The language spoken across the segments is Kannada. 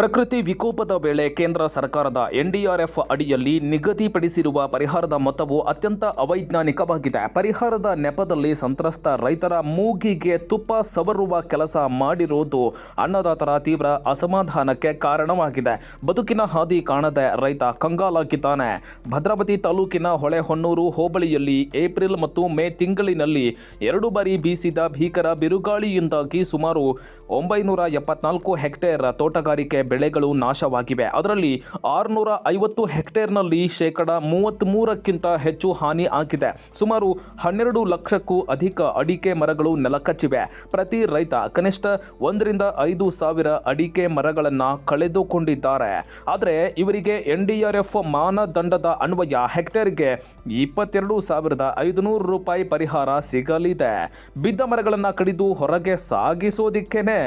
ಪ್ರಕೃತಿ ವಿಕೋಪದ ವೇಳೆ ಕೇಂದ್ರ ಸರ್ಕಾರದ ಎನ್ಡಿಆರ್ಎಫ್ ಅಡಿಯಲ್ಲಿ ನಿಗದಿಪಡಿಸಿರುವ ಪರಿಹಾರದ ಮೊತ್ತವು ಅತ್ಯಂತ ಅವೈಜ್ಞಾನಿಕವಾಗಿದೆ. ಪರಿಹಾರದ ನೆಪದಲ್ಲಿ ಸಂತ್ರಸ್ತ ರೈತರ ಮೂಗಿಗೆ ತುಪ್ಪ ಸವರುವ ಕೆಲಸ ಮಾಡಿರುವುದು ಅನ್ನದಾತರ ತೀವ್ರ ಅಸಮಾಧಾನಕ್ಕೆ ಕಾರಣವಾಗಿದೆ. ಬದುಕಿನ ಹಾದಿ ಕಾಣದೆ ರೈತ ಕಂಗಾಲಾಗಿದ್ದಾನೆ. ಭದ್ರಾವತಿ ತಾಲೂಕಿನ ಹೊಳೆಹೊನ್ನೂರು ಹೋಬಳಿಯಲ್ಲಿ ಏಪ್ರಿಲ್ ಮತ್ತು ಮೇ ತಿಂಗಳಿನಲ್ಲಿ 2 ಬಾರಿ ಬೀಸಿದ ಭೀಕರ ಬಿರುಗಾಳಿಯಿಂದಾಗಿ ಸುಮಾರು 974 ಹೆಕ್ಟೇರ್ ತೋಟಗಾರಿಕೆ ಬೆಳೆಗಳು ನಾಶವಾಗಿವೆ. ಅದರಲ್ಲಿ 650 ಹೆಕ್ಟೇರ್ನಲ್ಲಿ 33%ಕ್ಕಿಂತ ಹೆಚ್ಚು ಹಾನಿ ಆಗಿದೆ. ಸುಮಾರು 12 ಲಕ್ಷಕ್ಕೂ ಅಧಿಕ ಅಡಿಕೆ ಮರಗಳು ನೆಲಕಚ್ಚಿವೆ. ಪ್ರತಿ ರೈತ ಕನಿಷ್ಠ 1 ರಿಂದ 5 ಸಾವಿರ ಅಡಿಕೆ ಮರಗಳನ್ನು ಕಳೆದುಕೊಂಡಿದ್ದಾರೆ. ಆದರೆ ಇವರಿಗೆ ಎನ್ಡಿಆರ್ಎಫ್ ಮಾನದಂಡದ ಅನ್ವಯ ಹೆಕ್ಟೇರ್ಗೆ 22,500 ರೂಪಾಯಿ ಪರಿಹಾರ ಸಿಗಲಿದೆ. ಬಿದ್ದ ಮರಗಳನ್ನು ಕಡಿದು ಹೊರಗೆ ಸಾಗಿಸೋದಿಕ್ಕೇನೆ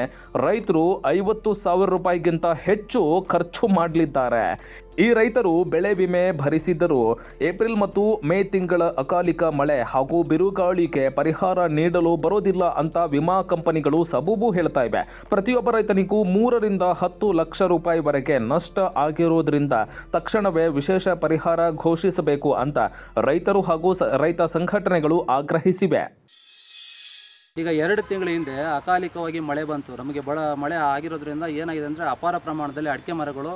ರೈತರು 50,000 ರೂಪಾಯಿಗಿಂತ ಹೆಚ್ಚು ಖರ್ಚು ಮಾಡಲಿದ್ದಾರೆ. ಈ ರೈತರು ಬೆಳೆ ವಿಮೆ ಭರಿಸಿದ್ದರೂ ಏಪ್ರಿಲ್ ಮತ್ತು ಮೇ ತಿಂಗಳ ಅಕಾಲಿಕ ಮಳೆ ಹಾಗೂ ಬಿರುಗಾಳಿಗೆ ಪರಿಹಾರ ನೀಡಲು ಬರೋದಿಲ್ಲ ಅಂತ ವಿಮಾ ಕಂಪನಿಗಳು ಸಬೂಬು ಹೇಳ್ತಾ ಇವೆ. ಪ್ರತಿಯೊಬ್ಬ ರೈತನಿಗೂ 3 ರಿಂದ 10 ಲಕ್ಷ ರೂಪಾಯಿವರೆಗೆ ನಷ್ಟ ಆಗಿರೋದ್ರಿಂದ ತಕ್ಷಣವೇ ವಿಶೇಷ ಪರಿಹಾರ ಘೋಷಿಸಬೇಕು ಅಂತ ರೈತರು ಹಾಗೂ ರೈತ ಸಂಘಟನೆಗಳು ಆಗ್ರಹಿಸಿವೆ. ಈಗ 2 ತಿಂಗಳ ಹಿಂದೆ ಅಕಾಲಿಕವಾಗಿ ಮಳೆ ಬಂತು. ನಮಗೆ ಮಳೆ ಆಗಿರೋದ್ರಿಂದ ಏನಾಗಿದೆ ಅಂದರೆ ಅಪಾರ ಪ್ರಮಾಣದಲ್ಲಿ ಅಡಿಕೆ ಮರಗಳು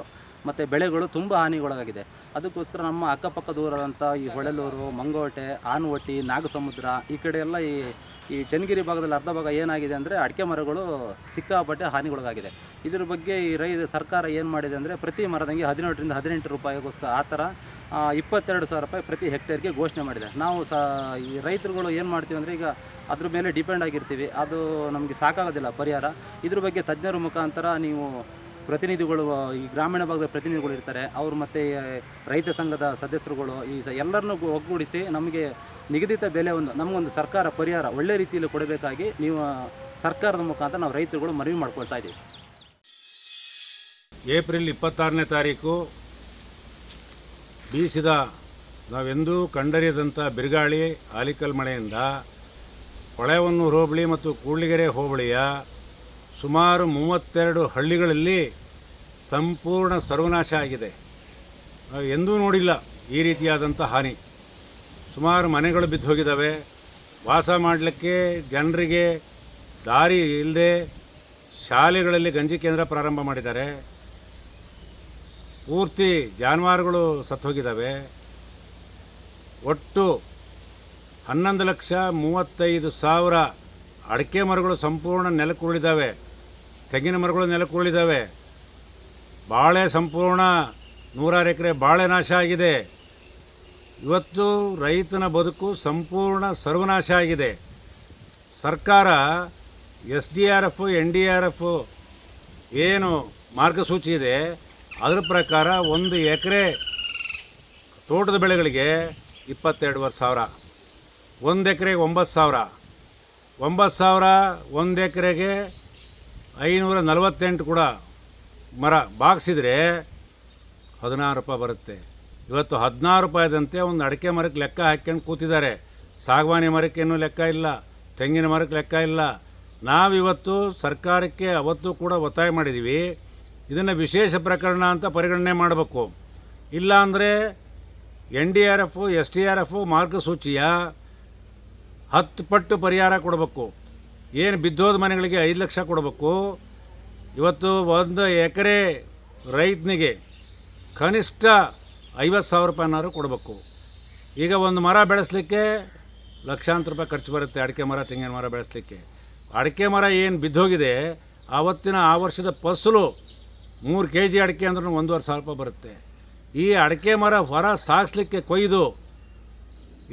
ಮತ್ತು ಬೆಳೆಗಳು ತುಂಬ ಹಾನಿಗೊಳಗಾಗಿದೆ. ಅದಕ್ಕೋಸ್ಕರ ನಮ್ಮ ಅಕ್ಕಪಕ್ಕ ದೂರದಂಥ ಈ ಹೊಳೆಲೂರು, ಮಂಗೋಟೆ, ಆನವಟ್ಟಿ, ನಾಗಸಮುದ್ರ ಈ ಕಡೆ ಎಲ್ಲ ಈ ಚನ್ನಗಿರಿ ಭಾಗದಲ್ಲಿ ಅರ್ಧ ಭಾಗ ಏನಾಗಿದೆ ಅಂದರೆ ಅಡಿಕೆ ಮರಗಳು ಸಿಕ್ಕಾಪಟ್ಟೆ ಹಾನಿಗೊಳಗಾಗಿದೆ. ಇದ್ರ ಬಗ್ಗೆ ಈ ಸರ್ಕಾರ ಏನು ಮಾಡಿದೆ ಅಂದರೆ ಪ್ರತಿ ಮರದಂಗೆ 17 ರಿಂದ 18 ರೂಪಾಯಿಗೋಸ್ಕರ ಆ ಥರ 22,000 ರೂಪಾಯಿ ಪ್ರತಿ ಹೆಕ್ಟೇರ್ಗೆ ಘೋಷಣೆ ಮಾಡಿದೆ. ನಾವು ಈ ರೈತರುಗಳು ಏನು ಮಾಡ್ತೀವಿ ಅಂದರೆ ಈಗ ಅದ್ರ ಮೇಲೆ ಡಿಪೆಂಡ್ ಆಗಿರ್ತೀವಿ. ಅದು ನಮಗೆ ಸಾಕಾಗೋದಿಲ್ಲ ಪರಿಹಾರ. ಇದ್ರ ಬಗ್ಗೆ ತಜ್ಞರ ಮುಖಾಂತರ ನೀವು ಪ್ರತಿನಿಧಿಗಳು, ಈ ಗ್ರಾಮೀಣ ಭಾಗದ ಪ್ರತಿನಿಧಿಗಳು ಇರ್ತಾರೆ, ಅವರು ಮತ್ತು ರೈತ ಸಂಘದ ಸದಸ್ಯರುಗಳು ಎಲ್ಲರನ್ನೂ ಒಗ್ಗೂಡಿಸಿ ನಮಗೆ ನಿಗದಿತ ಬೆಲೆ ನಮಗೊಂದು ಸರ್ಕಾರ ಪರಿಹಾರ ಒಳ್ಳೆ ರೀತಿಯಲ್ಲಿ ಕೊಡಬೇಕಾಗಿ ನೀವು ಸರ್ಕಾರದ ಮುಖಾಂತರ ನಾವು ರೈತರುಗಳು ಮನವಿ ಮಾಡ್ಕೊಳ್ತಾ ಇದ್ದೀವಿ. ಏಪ್ರಿಲ್ 26ನೇ ತಾರೀಕು ಬೀಸಿದ ನಾವೆಂದೂ ಕಂಡರಿಯದಂಥ ಬಿರುಗಾಳಿ ಆಲಿಕಲ್ ಮಳೆಯಿಂದ ಹೊಳೆಹೊನ್ನೂರು ಹೋಬಳಿ ಮತ್ತು ಕೂಡ್ಲಿಗೆರೆ ಹೋಬಳಿಯ ಸುಮಾರು 32 ಹಳ್ಳಿಗಳಲ್ಲಿ ಸಂಪೂರ್ಣ ಸರ್ವನಾಶ ಆಗಿದೆ. ನಾವು ಎಂದೂ ನೋಡಿಲ್ಲ ಈ ರೀತಿಯಾದಂಥ ಹಾನಿ. ಸುಮಾರು ಮನೆಗಳು ಬಿದ್ದು ಹೋಗಿದ್ದಾವೆ. ವಾಸ ಮಾಡಲಿಕ್ಕೆ ಜನರಿಗೆ ದಾರಿ ಇಲ್ಲದೆ ಶಾಲೆಗಳಲ್ಲಿ ಗಂಜಿ ಕೇಂದ್ರ ಪ್ರಾರಂಭ ಮಾಡಿದ್ದಾರೆ. ಪೂರ್ತಿ ಜಾನುವಾರುಗಳು ಸತ್ತೋಗಿದ್ದಾವೆ. ಒಟ್ಟು 11,35,000 ಅಡಿಕೆ ಮರಗಳು ಸಂಪೂರ್ಣ ನೆಲಕ್ಕುರುಳಿದ್ದಾವೆ. ತೆಂಗಿನ ಮರಗಳು ನೆಲಕ್ಕುರುಳಿದ್ದಾವೆ. ಬಾಳೆ ಸಂಪೂರ್ಣ 100 ಎಕರೆ ಬಾಳೆ ನಾಶ ಆಗಿದೆ. ಇವತ್ತು ರೈತನ ಬದುಕು ಸಂಪೂರ್ಣ ಸರ್ವನಾಶ ಆಗಿದೆ. ಸರ್ಕಾರ SDRF NDRF ಏನು ಮಾರ್ಗಸೂಚಿ ಇದೆ ಅದರ ಪ್ರಕಾರ 1 ಎಕರೆ ತೋಟದ ಬೆಳೆಗಳಿಗೆ 22,500, 1 ಎಕರೆಗೆ 9,000, 9,000 1 ಎಕರೆಗೆ 548 ಕೂಡ ಮರ ಬಾಗಿಸಿದ್ರೆ 16 ರೂಪಾಯಿ ಬರುತ್ತೆ. ಇವತ್ತು 16 ರೂಪಾಯಿದಂತೆ ಒಂದು ಅಡಿಕೆ ಮರಕ್ಕೆ ಲೆಕ್ಕ ಹಾಕ್ಕೊಂಡು ಕೂತಿದ್ದಾರೆ. ಸಾಗವಾನಿ ಮರಕ್ಕೇನೂ ಲೆಕ್ಕ ಇಲ್ಲ, ತೆಂಗಿನ ಮರಕ್ಕೆ ಲೆಕ್ಕ ಇಲ್ಲ. ನಾವಿವತ್ತು ಸರ್ಕಾರಕ್ಕೆ ಅವತ್ತು ಕೂಡ ಒತ್ತಾಯ ಮಾಡಿದ್ದೀವಿ, ಇದನ್ನು ವಿಶೇಷ ಪ್ರಕರಣ ಅಂತ ಪರಿಗಣನೆ ಮಾಡಬೇಕು. ಇಲ್ಲಾಂದರೆ NDRF SDRF ಮಾರ್ಗಸೂಚಿಯ 10 ಪಟ್ಟು ಪರಿಹಾರ ಕೊಡಬೇಕು. ಏನು ಬಿದ್ದೋದ ಮನೆಗಳಿಗೆ 5 ಲಕ್ಷ ಕೊಡಬೇಕು. ಇವತ್ತು 1 ಎಕರೆ ರೈತನಿಗೆ ಕನಿಷ್ಠ 50,000 ರೂಪಾಯಿನಾರು ಕೊಡಬೇಕು. ಈಗ ಒಂದು ಮರ ಬೆಳೆಸಲಿಕ್ಕೆ ಲಕ್ಷಾಂತರ ರೂಪಾಯಿ ಖರ್ಚು ಬರುತ್ತೆ. ಅಡಿಕೆ ಮರ, ತೆಂಗಿನ ಮರ ಬೆಳೆಸಲಿಕ್ಕೆ. ಅಡಿಕೆ ಮರ ಏನು ಬಿದ್ದೋಗಿದೆ ಆ ವರ್ಷದ ಫಸಲು 3 kg ಅಡಿಕೆ ಅಂದ್ರೂ 1,500 ರೂಪಾಯಿ ಬರುತ್ತೆ. ಈ ಅಡಿಕೆ ಮರ ಹೊರ ಸಾಗಿಸ್ಲಿಕ್ಕೆ ಕೊಯ್ದು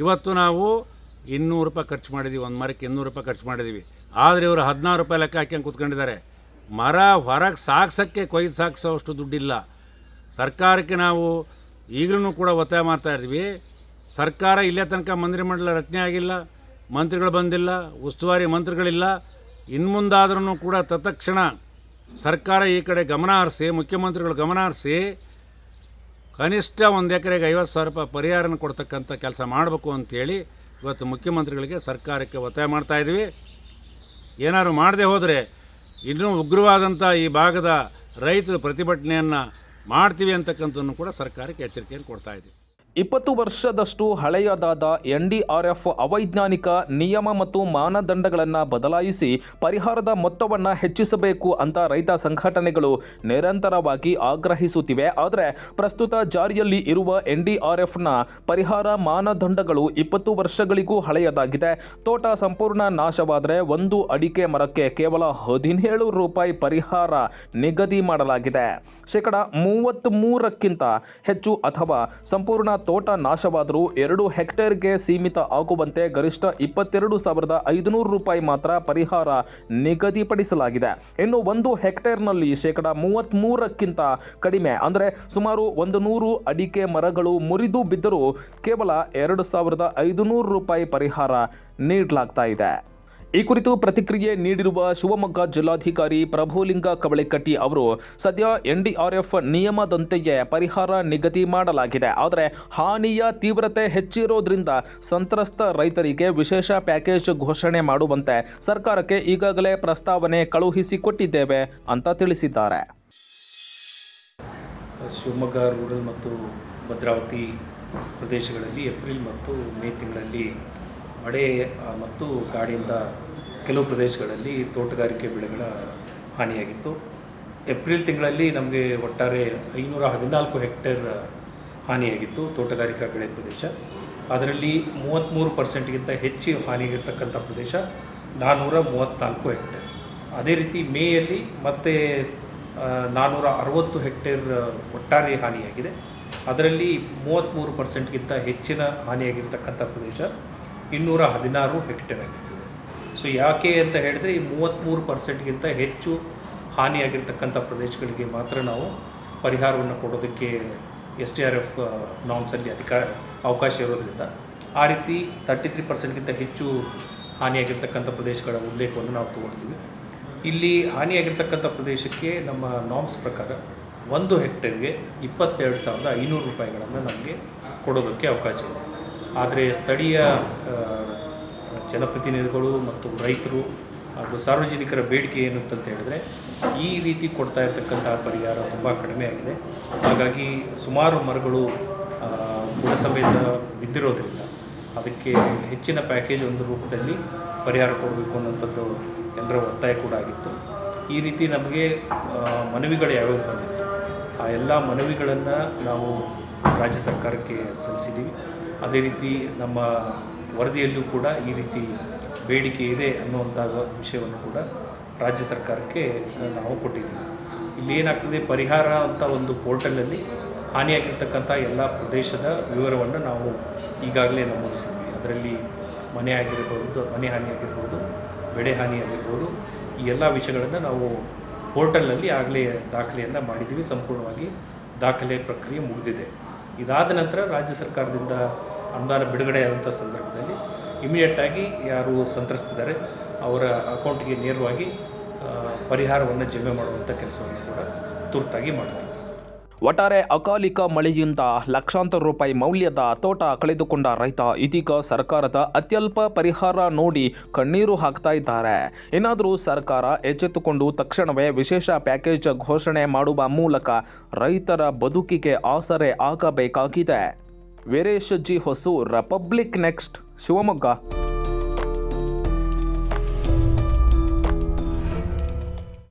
ಇವತ್ತು ನಾವು 200 ರೂಪಾಯಿ ಖರ್ಚು ಮಾಡಿದ್ದೀವಿ. ಒಂದು ಮರಕ್ಕೆ 200 ರೂಪಾಯಿ ಖರ್ಚು ಮಾಡಿದ್ದೀವಿ. ಆದರೆ ಇವರು 16 ರೂಪಾಯಿ ಲೆಕ್ಕ ಹಾಕ್ಯಂಡು ಕೂತ್ಕೊಂಡಿದ್ದಾರೆ. ಮರ ಹೊರಗೆ ಸಾಗಿಸೋಕ್ಕೆ ಕೊಯ್ದು ಸಾಗಿಸೋಷ್ಟು ದುಡ್ಡಿಲ್ಲ. ಸರ್ಕಾರಕ್ಕೆ ನಾವು ಈಗಲೂ ಕೂಡ ಒತ್ತಾಯ ಮಾಡ್ತಾಯಿದ್ವಿ. ಸರ್ಕಾರ ಇಲ್ಲೇ ತನಕ ಮಂತ್ರಿಮಂಡಲ ರಚನೆ ಆಗಿಲ್ಲ, ಮಂತ್ರಿಗಳು ಬಂದಿಲ್ಲ, ಉಸ್ತುವಾರಿ ಮಂತ್ರಿಗಳಿಲ್ಲ. ಇನ್ನು ಮುಂದಾದ್ರೂ ಕೂಡ ತತ್ಕ್ಷಣ ಸರ್ಕಾರ ಈ ಕಡೆ ಗಮನ ಹರಿಸಿ, ಮುಖ್ಯಮಂತ್ರಿಗಳು ಗಮನ ಹರಿಸಿ ಕನಿಷ್ಠ 1 ಎಕರೆಗೆ 50,000 ರೂಪಾಯಿ ಪರಿಹಾರನ ಕೊಡ್ತಕ್ಕಂಥ ಕೆಲಸ ಮಾಡಬೇಕು ಅಂಥೇಳಿ ಇವತ್ತು ಮುಖ್ಯಮಂತ್ರಿಗಳಿಗೆ ಸರ್ಕಾರಕ್ಕೆ ಒತ್ತಾಯ ಮಾಡ್ತಾಯಿದ್ವಿ. ಏನಾದ್ರು ಮಾಡದೆ ಹೋದರೆ ಇನ್ನೂ ಉಗ್ರವಾದಂಥ ಈ ಭಾಗದ ರೈತರು ಪ್ರತಿಭಟನೆಯನ್ನು ಮಾಡ್ತೀವಿ ಅಂತಕ್ಕಂಥದ್ದು ಕೂಡ ಸರ್ಕಾರಕ್ಕೆ ಎಚ್ಚರಿಕೆಯನ್ನು ಕೊಡ್ತಾ ಇದ್ದೀವಿ. 20 ವರ್ಷದಷ್ಟು ಹಳೆಯದಾದ NDRF ಅವೈಜ್ಞಾನಿಕ ನಿಯಮ ಮತ್ತು ಮಾನದಂಡಗಳನ್ನು ಬದಲಾಯಿಸಿ ಪರಿಹಾರದ ಮೊತ್ತವನ್ನು ಹೆಚ್ಚಿಸಬೇಕು ಅಂತ ರೈತ ಸಂಘಟನೆಗಳು ನಿರಂತರವಾಗಿ ಆಗ್ರಹಿಸುತ್ತಿವೆ. ಆದರೆ ಪ್ರಸ್ತುತ ಜಾರಿಯಲ್ಲಿ ಇರುವ NDRFನ ಪರಿಹಾರ ಮಾನದಂಡಗಳು 20 ವರ್ಷಗಳಿಗೂ ಹಳೆಯದಾಗಿದೆ. ತೋಟ ಸಂಪೂರ್ಣ ನಾಶವಾದರೆ ಒಂದು ಅಡಿಕೆ ಮರಕ್ಕೆ ಕೇವಲ 17 ರೂಪಾಯಿ ಪರಿಹಾರ ನಿಗದಿ ಮಾಡಲಾಗಿದೆ. 33% ಹೆಚ್ಚು ಅಥವಾ ಸಂಪೂರ್ಣ ತೋಟ ನಾಶವಾದರೂ 2 ಹೆಕ್ಟೇರ್ಗೆ ಸೀಮಿತ ಆಗುವಂತೆ ಗರಿಷ್ಠ 22,500 ರೂಪಾಯಿ ಮಾತ್ರ ಪರಿಹಾರ ನಿಗದಿಪಡಿಸಲಾಗಿದೆ. ಇನ್ನು 1 ಹೆಕ್ಟೇರ್ನಲ್ಲಿ 33% ಕಡಿಮೆ ಅಂದರೆ ಸುಮಾರು 100 ಅಡಿಕೆ ಮರಗಳು ಮುರಿದು ಬಿದ್ದರೂ ಕೇವಲ 2,500 ರೂಪಾಯಿ ಪರಿಹಾರ ನೀಡಲಾಗ್ತಾ ಇದೆ. ಈ ಕುರಿತು ಪ್ರತಿಕ್ರಿಯೆ ನೀಡಿರುವ ಶಿವಮೊಗ್ಗ ಜಿಲ್ಲಾಧಿಕಾರಿ ಪ್ರಭುಲಿಂಗ ಕವಳೆಕಟ್ಟಿ ಅವರು, ಸದ್ಯ NDRF ನಿಯಮದಂತೆಯೇ ಪರಿಹಾರ ನಿಗದಿ ಮಾಡಲಾಗಿದೆ. ಆದರೆ ಹಾನಿಯ ತೀವ್ರತೆ ಹೆಚ್ಚಿರೋದ್ರಿಂದ ಸಂತ್ರಸ್ತ ರೈತರಿಗೆ ವಿಶೇಷ ಪ್ಯಾಕೇಜ್ ಘೋಷಣೆ ಮಾಡುವಂತೆ ಸರ್ಕಾರಕ್ಕೆ ಈಗಾಗಲೇ ಪ್ರಸ್ತಾವನೆ ಕಳುಹಿಸಿಕೊಟ್ಟಿದ್ದೇವೆ ಅಂತ ತಿಳಿಸಿದ್ದಾರೆ. ಶಿವಮೊಗ್ಗ ರೂರಲ್ ಮತ್ತು ಭದ್ರಾವತಿ ಪ್ರದೇಶಗಳಲ್ಲಿ ಏಪ್ರಿಲ್ ಮತ್ತು ಮೇ ತಿಂಗಳಲ್ಲಿ ಮಳೆ ಮತ್ತು ಗಾಳಿಯಿಂದ ಕೆಲವು ಪ್ರದೇಶಗಳಲ್ಲಿ ತೋಟಗಾರಿಕೆ ಬೆಳೆಗಳ ಹಾನಿಯಾಗಿತ್ತು. ಏಪ್ರಿಲ್ ತಿಂಗಳಲ್ಲಿ ನಮಗೆ ಒಟ್ಟಾರೆ 514 ಹೆಕ್ಟೇರ್ ಹಾನಿಯಾಗಿತ್ತು ತೋಟಗಾರಿಕಾ ಬೆಳೆ ಪ್ರದೇಶ. ಅದರಲ್ಲಿ 33%ಗಿಂತ ಹೆಚ್ಚು ಹಾನಿಯಾಗಿರ್ತಕ್ಕಂಥ ಪ್ರದೇಶ 434 ಹೆಕ್ಟೇರ್. ಅದೇ ರೀತಿ ಮೇಯಲ್ಲಿ ಮತ್ತೆ 460 ಹೆಕ್ಟೇರ್ ಒಟ್ಟಾರೆ ಹಾನಿಯಾಗಿದೆ. ಅದರಲ್ಲಿ 33%ಗಿಂತ ಹೆಚ್ಚಿನ ಹಾನಿಯಾಗಿರ್ತಕ್ಕಂಥ ಪ್ರದೇಶ 216 ಹೆಕ್ಟೇರ್ ಆಗಿರ್ತದೆ. ಸೊ ಯಾಕೆ ಅಂತ ಹೇಳಿದ್ರೆ ಈ 33%ಗಿಂತ ಹೆಚ್ಚು ಹಾನಿಯಾಗಿರ್ತಕ್ಕಂಥ ಪ್ರದೇಶಗಳಿಗೆ ಮಾತ್ರ ನಾವು ಪರಿಹಾರವನ್ನು ಕೊಡೋದಕ್ಕೆ SDRF ನಾಮ್ಸಲ್ಲಿ ಅವಕಾಶ ಇರೋದ್ರಿಂದ ಆ ರೀತಿ 33%ಗಿಂತ ಹೆಚ್ಚು ಹಾನಿಯಾಗಿರ್ತಕ್ಕಂಥ ಪ್ರದೇಶಗಳ ಉಲ್ಲೇಖವನ್ನು ನಾವು ತಗೊಳ್ತೀವಿ. ಇಲ್ಲಿ ಹಾನಿಯಾಗಿರ್ತಕ್ಕಂಥ ಪ್ರದೇಶಕ್ಕೆ ನಮ್ಮ ನಾಮ್ಸ್ ಪ್ರಕಾರ 1 ಹೆಕ್ಟೇರ್ಗೆ 22,500 ರೂಪಾಯಿಗಳನ್ನು ನಮಗೆ ಕೊಡೋದಕ್ಕೆ ಅವಕಾಶ ಇದೆ. ಆದರೆ ಸ್ಥಳೀಯ ಜನಪ್ರತಿನಿಧಿಗಳು ಮತ್ತು ರೈತರು ಹಾಗೂ ಸಾರ್ವಜನಿಕರ ಬೇಡಿಕೆ ಏನು ಅಂತ ಹೇಳಿದ್ರೆ ಈ ರೀತಿ ಕೊಡ್ತಾ ಇರ್ತಕ್ಕಂಥ ಪರಿಹಾರ ತುಂಬ ಕಡಿಮೆ ಆಗಿದೆ. ಹಾಗಾಗಿ ಸುಮಾರು ಮರಗಳು ಬುಡ ಸಮೇತ ಬಿದ್ದಿರೋದ್ರಿಂದ ಅದಕ್ಕೆ ಹೆಚ್ಚಿನ ಪ್ಯಾಕೇಜ್ ಒಂದು ರೂಪದಲ್ಲಿ ಪರಿಹಾರ ಕೊಡಬೇಕು ಅನ್ನೋಂಥದ್ದು ಎಲ್ಲರ ಒತ್ತಾಯ ಕೂಡ ಆಗಿತ್ತು. ಈ ರೀತಿ ನಮಗೆ ಮನವಿಗಳು ಯಾವ್ಯಾವ ಬಂದಿತ್ತು ಆ ಎಲ್ಲ ಮನವಿಗಳನ್ನು ನಾವು ರಾಜ್ಯ ಸರ್ಕಾರಕ್ಕೆ ಸಲ್ಲಿಸಿದ್ದೀವಿ. ಅದೇ ರೀತಿ ನಮ್ಮ ವರದಿಯಲ್ಲೂ ಕೂಡ ಈ ರೀತಿ ಬೇಡಿಕೆ ಇದೆ ಅನ್ನುವಂಥ ವಿಷಯವನ್ನು ಕೂಡ ರಾಜ್ಯ ಸರ್ಕಾರಕ್ಕೆ ನಾವು ಕೊಟ್ಟಿದ್ದೀವಿ. ಇಲ್ಲಿ ಏನಾಗ್ತದೆ, ಪರಿಹಾರ ಅಂತ ಒಂದು ಪೋರ್ಟಲಲ್ಲಿ ಹಾನಿಯಾಗಿರ್ತಕ್ಕಂಥ ಎಲ್ಲ ಪ್ರದೇಶದ ವಿವರವನ್ನು ನಾವು ಈಗಾಗಲೇ ನಮೂದಿಸಿದ್ವಿ. ಅದರಲ್ಲಿ ಮನೆ ಹಾನಿಯಾಗಿರ್ಬೋದು, ಬೆಳೆ ಹಾನಿಯಾಗಿರ್ಬೋದು, ಈ ಎಲ್ಲ ವಿಷಯಗಳನ್ನು ನಾವು ಪೋರ್ಟಲಲ್ಲಿ ಆಗಲೇ ದಾಖಲೆಯನ್ನು ಮಾಡಿದ್ದೀವಿ. ಸಂಪೂರ್ಣವಾಗಿ ದಾಖಲೆ ಪ್ರಕ್ರಿಯೆ ಮುಗಿದಿದೆ. ಇದಾದ ನಂತರ ರಾಜ್ಯ ಸರ್ಕಾರದಿಂದ ಅನುದಾನ ಬಿಡುಗಡೆಯಾದಂಥ ಸಂದರ್ಭದಲ್ಲಿ ಇಮಿಡಿಯೇಟಾಗಿ ಯಾರು ಸಂತ್ರಸ್ತಿದ್ದಾರೆ ಅವರ ಅಕೌಂಟಿಗೆ ನೇರವಾಗಿ ಪರಿಹಾರವನ್ನು ಜಮೆ ಮಾಡುವಂಥ ಕೆಲಸವನ್ನು ಕೂಡ ತುರ್ತಾಗಿ ಮಾಡ್ತೀವಿ. ಒಟ್ಟಾರೆ ಅಕಾಲಿಕ ಮಳೆಯಿಂದ ಲಕ್ಷಾಂತರ ರೂಪಾಯಿ ಮೌಲ್ಯದ ತೋಟ ಕಳೆದುಕೊಂಡ ರೈತ ಇದೀಗ ಸರ್ಕಾರದ ಅತ್ಯಲ್ಪ ಪರಿಹಾರ ನೋಡಿ ಕಣ್ಣೀರು ಹಾಕ್ತಾ ಇದ್ದಾರೆ. ಏನಾದರೂ ಸರ್ಕಾರ ಎಚ್ಚೆತ್ತುಕೊಂಡು ತಕ್ಷಣವೇ ವಿಶೇಷ ಪ್ಯಾಕೇಜ್ ಘೋಷಣೆ ಮಾಡುವ ಮೂಲಕ ರೈತರ ಬದುಕಿಗೆ ಆಸರೆ ಆಗಬೇಕಾಗಿದೆ. Veeresh G Hosur, public next, Shivamogga.